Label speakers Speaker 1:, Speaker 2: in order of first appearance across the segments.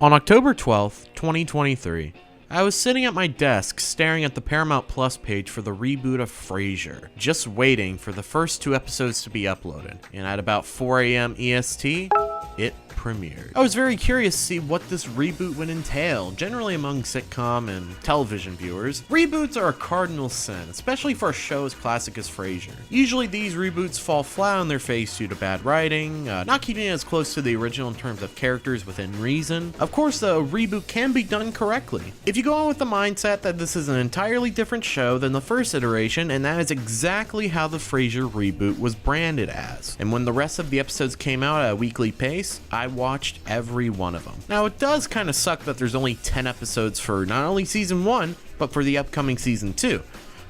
Speaker 1: On October 12th, 2023, I was sitting at my desk staring at the Paramount Plus page for the reboot of Frasier, just waiting for the first 2 episodes to be uploaded, and at about 4 AM EST, it premiered. I was very curious to see what this reboot would entail. Generally among sitcom and television viewers, reboots are a cardinal sin, especially for a show as classic as Frasier. Usually these reboots fall flat on their face due to bad writing, not keeping it as close to the original in terms of characters within reason. Of course, a reboot can be done correctly. If you go on with the mindset that this is an entirely different show than the first iteration, and that is exactly how the Frasier reboot was branded as. And when the rest of the episodes came out at a weekly pace, I watched every one of them. Now, it does kind of suck that there's only 10 episodes for not only season 1, but for the upcoming season 2.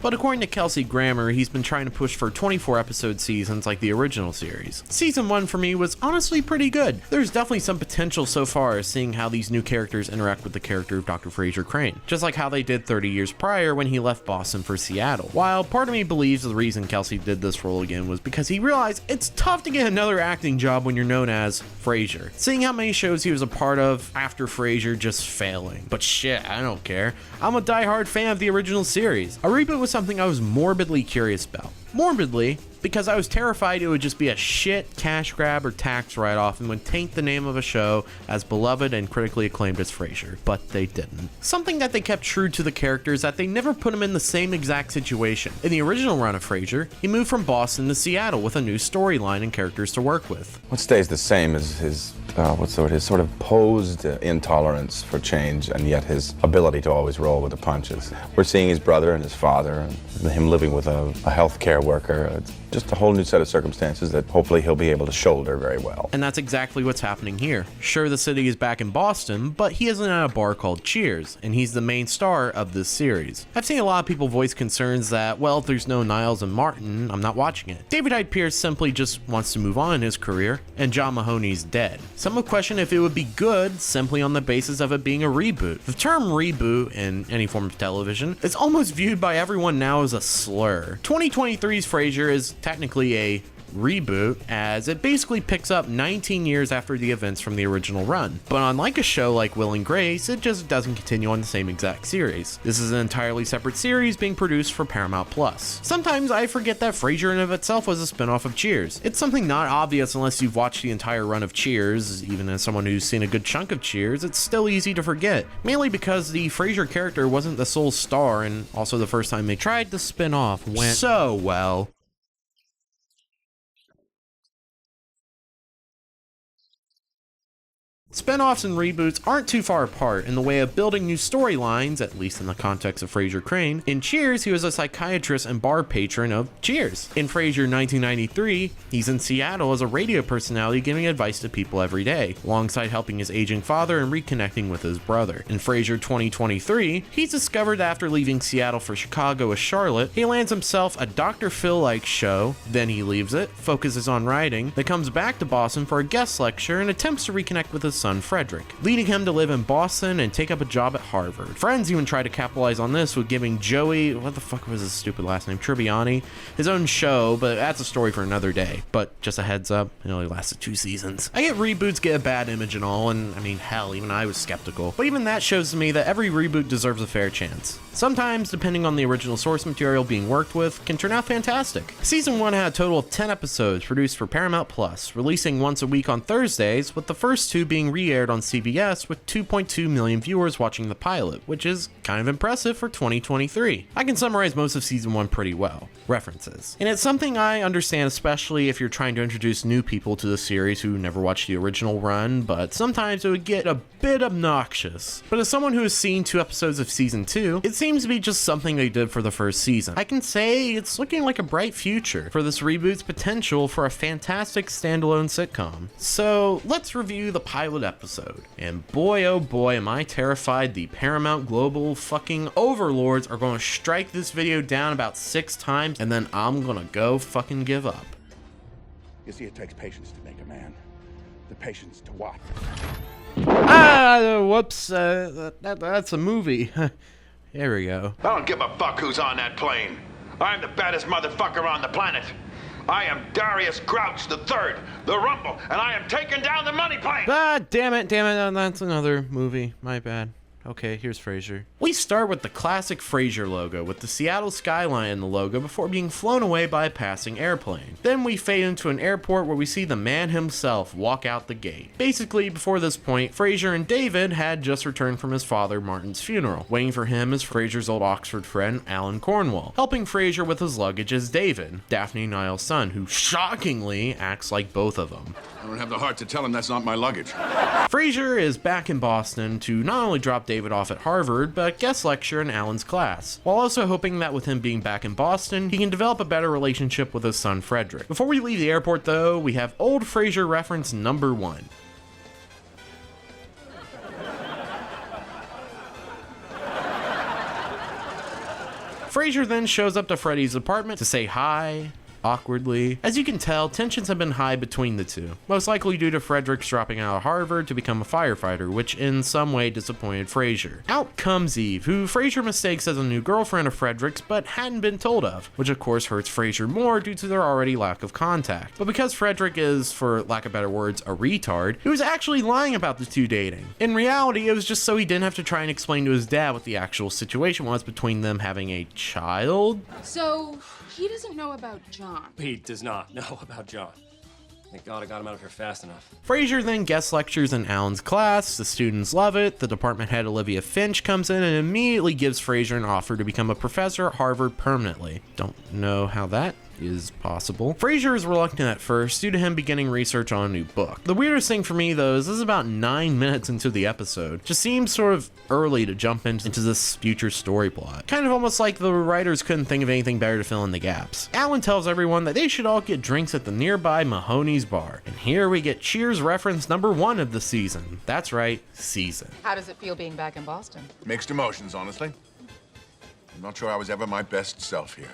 Speaker 1: But according to Kelsey Grammer, he's been trying to push for 24 episode seasons like the original series. Season 1 for me was honestly pretty good. There's definitely some potential so far as seeing how these new characters interact with the character of Dr. Frasier Crane, just like how they did 30 years prior when he left Boston for Seattle. While part of me believes the reason Kelsey did this role again was because he realized it's tough to get another acting job when you're known as Frasier, seeing how many shows he was a part of after Frasier just failing. But shit, I don't care. I'm a diehard fan of the original series. A reboot was something I was morbidly curious about. Morbidly, because I was terrified it would just be a shit cash grab or tax write-off and would taint the name of a show as beloved and critically acclaimed as Frasier, but they didn't. Something that they kept true to the character is that they never put him in the same exact situation. In the original run of Frasier, he moved from Boston to Seattle with a new storyline and characters to work with.
Speaker 2: What stays the same is his sort of posed intolerance for change, and yet his ability to always roll with the punches. We're seeing his brother and his father, and him living with a healthcare worker. It's just a whole new set of circumstances that hopefully he'll be able to shoulder very well.
Speaker 1: And that's exactly what's happening here. Sure, the city is back in Boston, but he isn't at a bar called Cheers, and he's the main star of this series. I've seen a lot of people voice concerns that, well, if there's no Niles and Martin, I'm not watching it. David Hyde Pierce simply just wants to move on in his career, and John Mahoney's dead. Some have questioned if it would be good simply on the basis of it being a reboot. The term reboot in any form of television is almost viewed by everyone now as a slur. 2023's Frasier is technically a reboot, as it basically picks up 19 years after the events from the original run. But unlike a show like Will and Grace, it just doesn't continue on the same exact series. This is an entirely separate series being produced for Paramount Plus. Sometimes I forget that Frasier in of itself was a spinoff of Cheers. It's something not obvious unless you've watched the entire run of Cheers. Even as someone who's seen a good chunk of Cheers, it's still easy to forget, mainly because the Frasier character wasn't the sole star, and also the first time they tried to spin off went so well. Spinoffs and reboots aren't too far apart in the way of building new storylines, at least in the context of Frasier Crane. In Cheers, he was a psychiatrist and bar patron of Cheers. In Frasier 1993, he's in Seattle as a radio personality giving advice to people every day, alongside helping his aging father and reconnecting with his brother. In Frasier 2023, he's discovered after leaving Seattle for Chicago as Charlotte, he lands himself a Dr. Phil-like show, then he leaves it, focuses on writing, then comes back to Boston for a guest lecture and attempts to reconnect with his son Frederick, leading him to live in Boston and take up a job at Harvard. Friends even tried to capitalize on this with giving Joey, what the fuck was his stupid last name, Tribbiani, his own show, but that's a story for another day. But just a heads up, it only lasted 2 seasons. I get reboots get a bad image and all, and I mean, hell, even I was skeptical. But even that shows to me that every reboot deserves a fair chance. Sometimes, depending on the original source material being worked with, can turn out fantastic. Season 1 had a total of 10 episodes produced for Paramount Plus, releasing once a week on Thursdays, with the first 2 being re-aired on CBS with 2.2 million viewers watching the pilot, which is kind of impressive for 2023. I can summarize most of Season 1 pretty well. References. And it's something I understand, especially if you're trying to introduce new people to the series who never watched the original run, but sometimes it would get a bit obnoxious. But as someone who has seen 2 episodes of Season 2, it seems to be just something they did for the first season. I can say it's looking like a bright future for this reboot's potential for a fantastic standalone sitcom. So let's review the pilot episode. And boy oh boy am I terrified the Paramount Global fucking overlords are going to strike this video down about 6 times and then I'm gonna go fucking give up.
Speaker 3: You see, it takes patience to make a man. The patience to what?
Speaker 1: Whoops, that's a movie. There we go.
Speaker 4: I don't give a fuck who's on that plane. I'm the baddest motherfucker on the planet.
Speaker 3: I am Darius Grouch III, the Rumble, and I am taking down the money plane!
Speaker 1: Ah, damn it, that's another movie. My bad. Okay, here's Frasier. We start with the classic Frasier logo with the Seattle skyline in the logo before being flown away by a passing airplane. Then we fade into an airport where we see the man himself walk out the gate. Basically, before this point, Frasier and David had just returned from his father Martin's funeral. Waiting for him is Frasier's old Oxford friend, Alan Cornwall. Helping Frasier with his luggage is David, Daphne Niles' son, who shockingly acts like both of them.
Speaker 3: I don't have the heart to tell him that's not my luggage.
Speaker 1: Frasier is back in Boston to not only drop David off at Harvard, but guest lecture in Alan's class, while also hoping that with him being back in Boston, he can develop a better relationship with his son Frederick. Before we leave the airport though, we have old Frasier reference number 1. Frasier then shows up to Freddy's apartment to say hi, awkwardly. As you can tell, tensions have been high between the two, most likely due to Frederick's dropping out of Harvard to become a firefighter, which in some way disappointed Frasier. Out comes Eve, who Frasier mistakes as a new girlfriend of Frederick's but hadn't been told of, which of course hurts Frasier more due to their already lack of contact. But because Frederick is, for lack of better words, a retard, he was actually lying about the two dating. In reality, it was just so he didn't have to try and explain to his dad what the actual situation was between them having a child.
Speaker 4: So, he doesn't know about John.
Speaker 5: He does not know about John. Thank God I got him out of here fast enough.
Speaker 1: Frasier then guest lectures in Alan's class. The students love it. The department head Olivia Finch comes in and immediately gives Frasier an offer to become a professor at Harvard permanently. Don't know how that is possible. Frasier is reluctant at first due to him beginning research on a new book. The weirdest thing for me though is this is about 9 minutes into the episode. Just seems sort of early to jump into this future story plot. Kind of almost like the writers couldn't think of anything better to fill in the gaps. Alan tells everyone that they should all get drinks at the nearby Mahoney's bar. And here we get Cheers reference number 1 of the season. That's right, season.
Speaker 4: How does it feel being back in Boston?
Speaker 3: Mixed emotions, honestly. I'm not sure I was ever my best self here.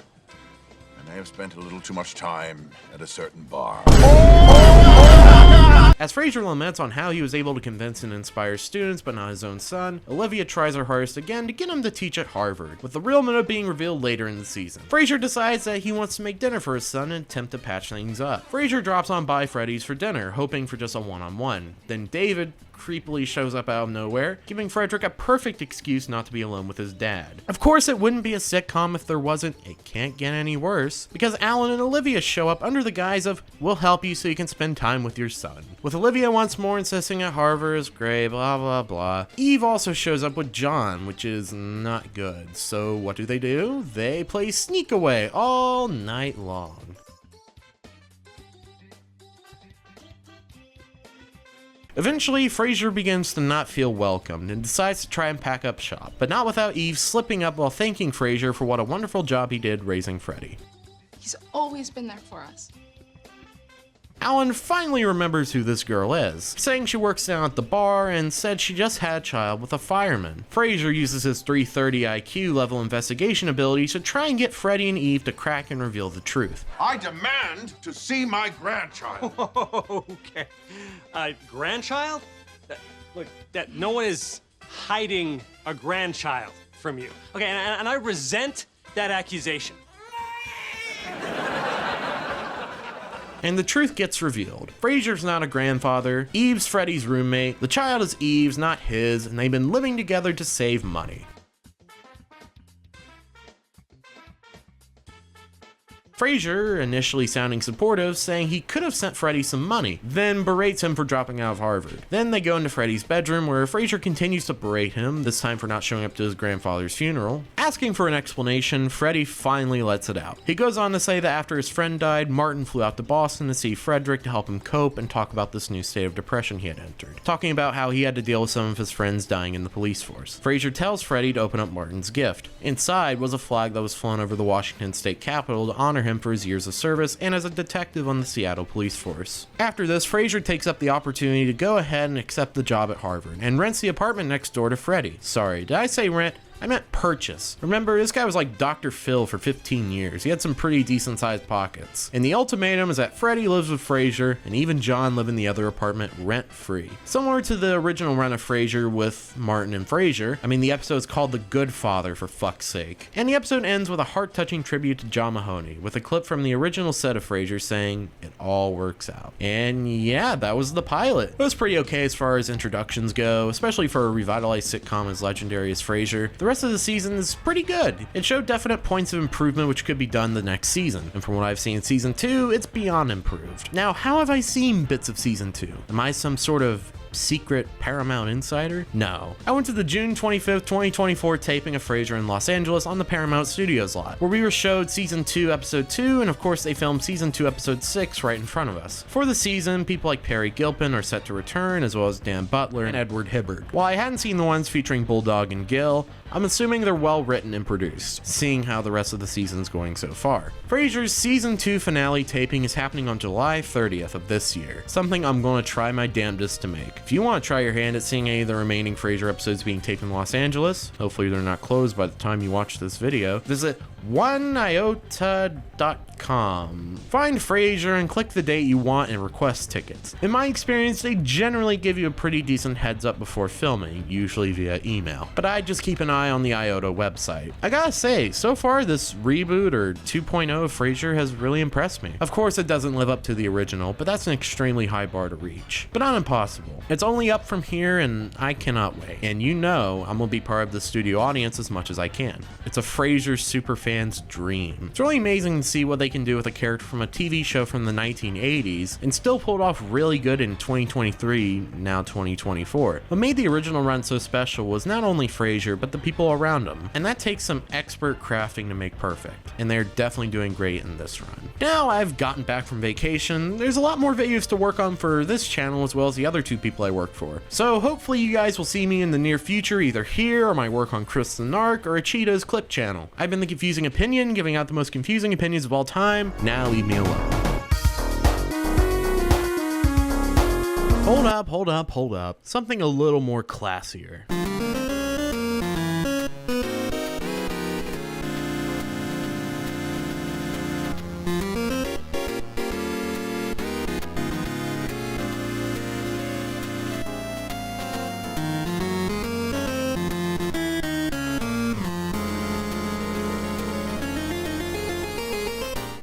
Speaker 3: I may have spent a little too much time at a certain bar.
Speaker 1: As Frasier laments on how he was able to convince and inspire students but not his own son, Olivia tries her hardest again to get him to teach at Harvard, with the real motive being revealed later in the season. Frasier decides that he wants to make dinner for his son and attempt to patch things up. Frasier drops on by Freddy's for dinner, hoping for just a one-on-one. Then David creepily shows up out of nowhere, giving Frederick a perfect excuse not to be alone with his dad. Of course, it wouldn't be a sitcom if there wasn't It Can't Get Any Worse, because Alan and Olivia show up under the guise of, we'll help you so you can spend time with your son. With Olivia once more insisting at Harvard is great, blah blah blah. Eve also shows up with John, which is not good. So what do? They play sneak away all night long. Eventually, Frasier begins to not feel welcomed and decides to try and pack up shop, but not without Eve slipping up while thanking Frasier for what a wonderful job he did raising Freddy.
Speaker 4: He's always been there for us.
Speaker 1: Alan finally remembers who this girl is, saying she works down at the bar and said she just had a child with a fireman. Frasier uses his 330 IQ level investigation ability to try and get Freddy and Eve to crack and reveal the truth.
Speaker 3: I demand to see my grandchild.
Speaker 5: Okay. Grandchild? Look, that no one is hiding a grandchild from you. Okay, and I resent that accusation.
Speaker 1: And the truth gets revealed. Frasier's not a grandfather, Eve's Freddy's roommate, the child is Eve's, not his, and they've been living together to save money. Frasier, initially sounding supportive, saying he could have sent Freddy some money, then berates him for dropping out of Harvard. Then they go into Freddy's bedroom where Frasier continues to berate him, this time for not showing up to his grandfather's funeral. Asking for an explanation, Freddy finally lets it out. He goes on to say that after his friend died, Martin flew out to Boston to see Frederick to help him cope and talk about this new state of depression he had entered, talking about how he had to deal with some of his friends dying in the police force. Frasier tells Freddy to open up Martin's gift. Inside was a flag that was flown over the Washington state capitol to honor him for his years of service and as a detective on the Seattle police force. After this, Frasier takes up the opportunity to go ahead and accept the job at Harvard and rents the apartment next door to Freddy. Sorry, did I say rent? I meant purchase. Remember, this guy was like Dr. Phil for 15 years. He had some pretty decent sized pockets. And the ultimatum is that Freddy lives with Frasier, and even John live in the other apartment rent-free. Similar to the original run of Frasier with Martin and Frasier. I mean, the episode's called The Good Father, for fuck's sake. And the episode ends with a heart-touching tribute to John Mahoney, with a clip from the original set of Frasier saying, "It all works out." And yeah, that was the pilot. It was pretty okay as far as introductions go, especially for a revitalized sitcom as legendary as Frasier. The rest of the season is pretty good. It showed definite points of improvement which could be done the next season, and from what I've seen in season 2, it's beyond improved. Now, how have I seen bits of season 2? Am I some sort of secret Paramount insider? No. I went to the June 25th, 2024 taping of Frasier in Los Angeles on the Paramount Studios lot, where we were showed season 2, episode 2, and of course they filmed season 2, episode 6 right in front of us. For the season, people like Perry Gilpin are set to return, as well as Dan Butler and Edward Hibbard. While I hadn't seen the ones featuring Bulldog and Gil, I'm assuming they're well written and produced, seeing how the rest of the season's going so far. Frasier's season 2 finale taping is happening on July 30th of this year, something I'm going to try my damnedest to make. If you want to try your hand at seeing any of the remaining Frasier episodes being taped in Los Angeles, hopefully they're not closed by the time you watch this video, visit oneiota.com. Find Frasier and click the date you want and request tickets. In my experience, they generally give you a pretty decent heads up before filming, usually via email, but I just keep an eye on the IOTA website. I gotta say, so far this reboot or 2.0 of Frasier has really impressed me. Of course it doesn't live up to the original, but that's an extremely high bar to reach, but not impossible. It's only up from here and I cannot wait. And you know I'm gonna be part of the studio audience as much as I can. It's a Frasier superfan's dream. It's really amazing to see what they can do with a character from a TV show from the 1980s and still pulled off really good in 2023, now 2024. What made the original run so special was not only Frasier, but the people around him. And that takes some expert crafting to make perfect. And they're definitely doing great in this run. Now I've gotten back from vacation, there's a lot more videos to work on for this channel as well as the other two people I work for. So hopefully you guys will see me in the near future either here or my work on Chris the Narc or a Cheetah's clip channel. I've been the Confusing Opinion, giving out the most confusing opinions of all time. Now leave me alone. Hold up. Something a little more classier.